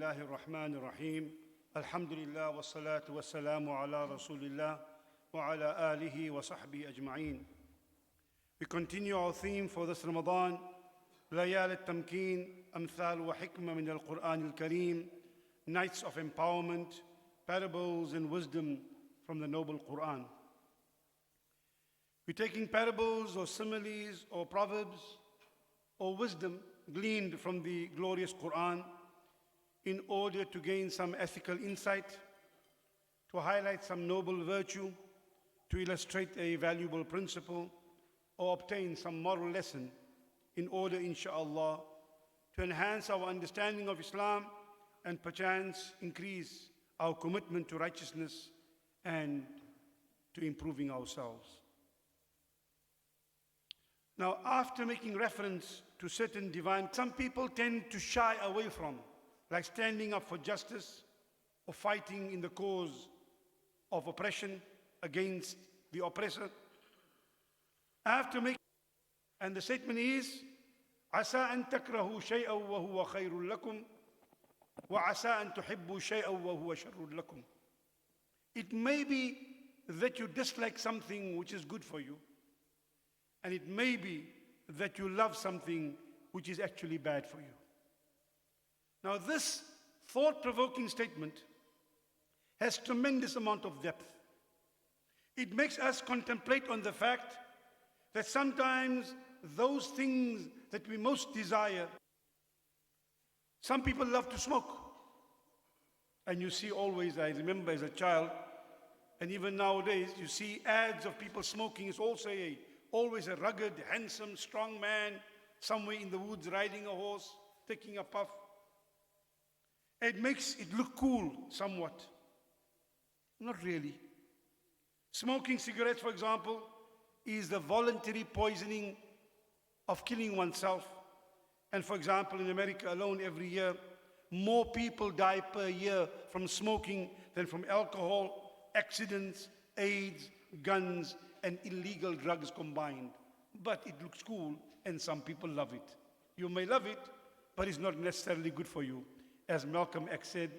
الله الرحمن الرحيم الحمد لله والصلاة والسلام على رسول الله وعلى آله وصحبه أجمعين. We continue our theme for this Ramadan, ليالي التمكين أمثال وحكمة من القرآن الكريم, nights of empowerment, parables and wisdom from the noble Quran. We're taking parables or similes or proverbs or wisdom gleaned from the glorious Quran in order to gain some ethical insight, to highlight some noble virtue, to illustrate a valuable principle, or obtain some moral lesson in order, inshaAllah, to enhance our understanding of Islam and perchance increase our commitment to righteousness and to improving ourselves. Now, after making reference to certain divine, some people tend to shy away from, like standing up for justice or fighting in the cause of oppression against the oppressor. After making, and the statement is, عسى أن تكرهوا شيئا وهو خير لكم وعسى أن تحبوا شيئا وهو شر لكم. It may be that you dislike something which is good for you, and it may be that you love something which is actually bad for you. Now, this thought-provoking statement has tremendous amount of depth. It makes us contemplate on the fact that sometimes those things that we most desire, some people love to smoke. And you see always, I remember as a child, and even nowadays, you see ads of people smoking. It's also always a rugged, handsome, strong man, somewhere in the woods riding a horse, taking a puff. It makes it look cool somewhat. Not really. Smoking cigarettes, for example, is the voluntary poisoning of killing oneself. And for example, in America alone, every year, more people die per year from smoking than from alcohol, accidents, AIDS, guns, and illegal drugs combined. But it looks cool, and some people love it. You may love it, but it's not necessarily good for you. As Malcolm X said,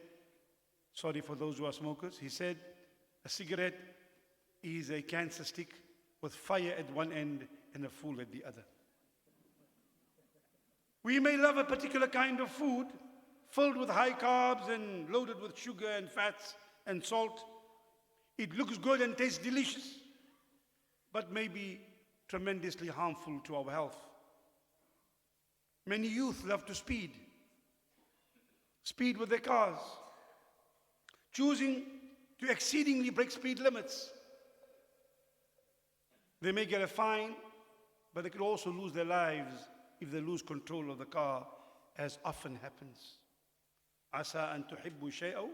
sorry for those who are smokers, he said, a cigarette is a cancer stick with fire at one end and a fool at the other. We may love a particular kind of food filled with high carbs and loaded with sugar and fats and salt. It looks good and tastes delicious, but may be tremendously harmful to our health. Many youth love to speed with their cars, choosing to exceedingly break speed limits. They may get a fine, but they could also lose their lives if they lose control of the car, as often happens. عسى أن تحبوا شيئا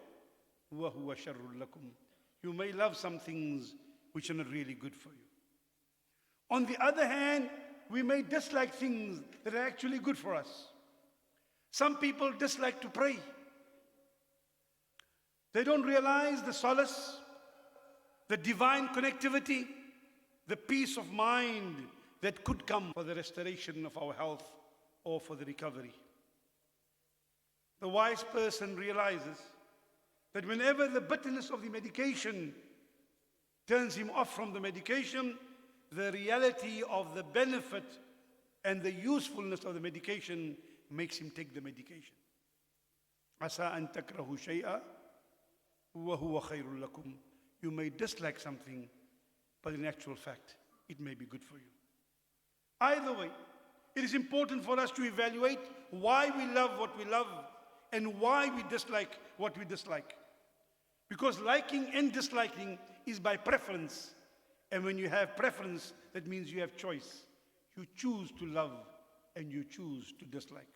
وهو شر لكم. You may love some things which are not really good for you. On the other hand, we may dislike things that are actually good for us. Some people dislike to pray. They don't realize the solace, the divine connectivity, the peace of mind that could come for the restoration of our health or for the recovery. The wise person realizes that whenever the bitterness of the medication turns him off from the medication, the reality of the benefit and the usefulness of the medication makes him take the medication. عسى أن تكرهوا شيئا وهو خير لكم. You may dislike something, but in actual fact, it may be good for you. Either way, it is important for us to evaluate why we love what we love and why we dislike what we dislike. Because liking and disliking is by preference. And when you have preference, that means you have choice. You choose to love and you choose to dislike.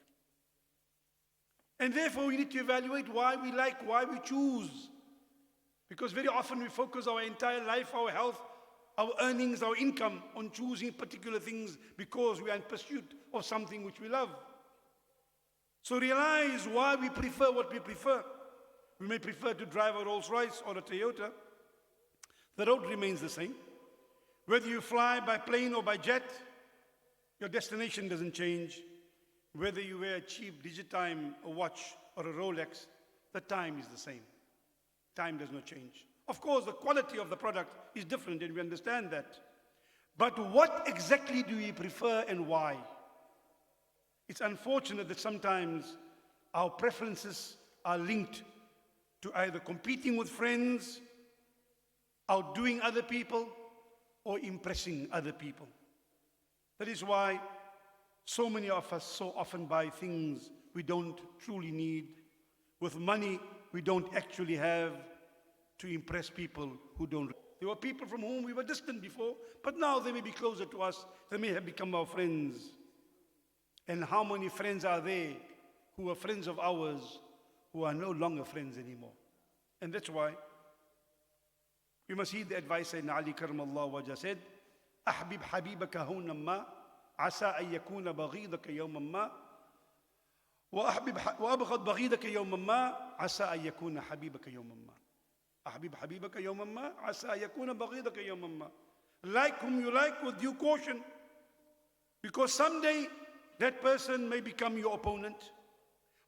And therefore, we need to evaluate why we like, why we choose. Because very often we focus our entire life, our health, our earnings, our income on choosing particular things because we are in pursuit of something which we love. So realize why we prefer what we prefer. We may prefer to drive a Rolls Royce or a Toyota. The road remains the same. Whether you fly by plane or by jet, your destination doesn't change. Whether you wear a cheap Digitime, a watch, or a Rolex, the time is the same. Time does not change. Of course, the quality of the product is different, and we understand that. But what exactly do we prefer and why? It's unfortunate that sometimes our preferences are linked to either competing with friends, outdoing other people, or impressing other people. That is why so many of us so often buy things we don't truly need, with money we don't actually have, to impress people who don't. There were people from whom we were distant before, but now they may be closer to us, they may have become our friends. And how many friends are there who were friends of ours who are no longer friends anymore? And that's why we must heed the advice Sayyidina Ali Karamallahu Wajah said, أحبب حبيبك هونا ما عسى أن يكون بغيضك يوما ما وأبغض بغيضك يوما ما عسى أن يكون حبيبك يوما ما. أحبب حبيبك يوما ما عسى أن يكون بغيضك يوما ما. Like whom you like with due caution, because someday that person may become your opponent.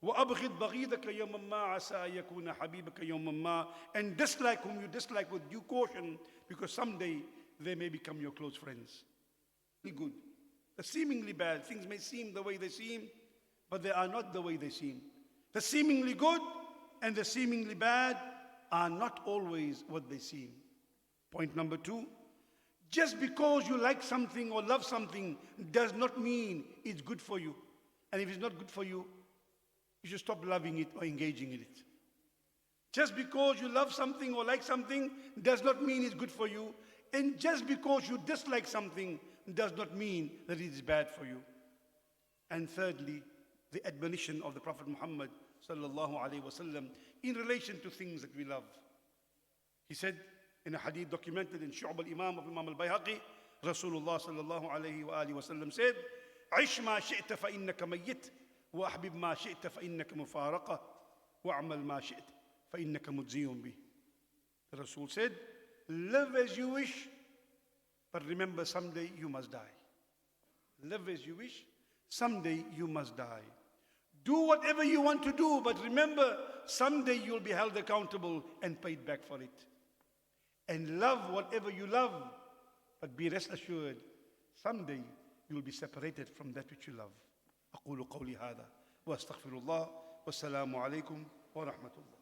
وأبغض بغيضك يوما ما عسى أن يكون حبيبك يوما ما. And dislike whom you dislike with due caution, because someday they may become your close friends. Good. The seemingly bad things may seem the way they seem, but they are not the way they seem. The seemingly good and the seemingly bad are not always what they seem. Point number 2, just because you like something or love something does not mean it's good for you. And if it's not good for you, you should stop loving it or engaging in it. Just because you love something or like something does not mean it's good for you. And just because you dislike something does not mean that it is bad for you. And thirdly, the admonition of the Prophet Muhammad sallallahu alaihi wasallam in relation to things that we love. He said in a hadith documented in Shu'ab al-Imam of Imam al-Bayhaqi, Rasulullah sallallahu alaihi wasallam said, عِشْ مَا شِئْتَ فَإِنَّكَ مَيِّتْ وَأَحْبِبْ مَا شِئْتَ فَإِنَّكَ مُفَارَقَةٌ وَأَعْمَلْ مَا شِئْتَ فَإِنَّكَ مُجْزِيٌ بِهِ. The Rasul said, live as you wish, but remember someday you must die. Live as you wish, someday you must die. Do whatever you want to do, but remember someday you'll be held accountable and paid back for it. And love whatever you love, but be rest assured, someday you'll be separated from that which you love. أقول قولي هذا وأستغفر الله والسلام عليكم ورحمة الله.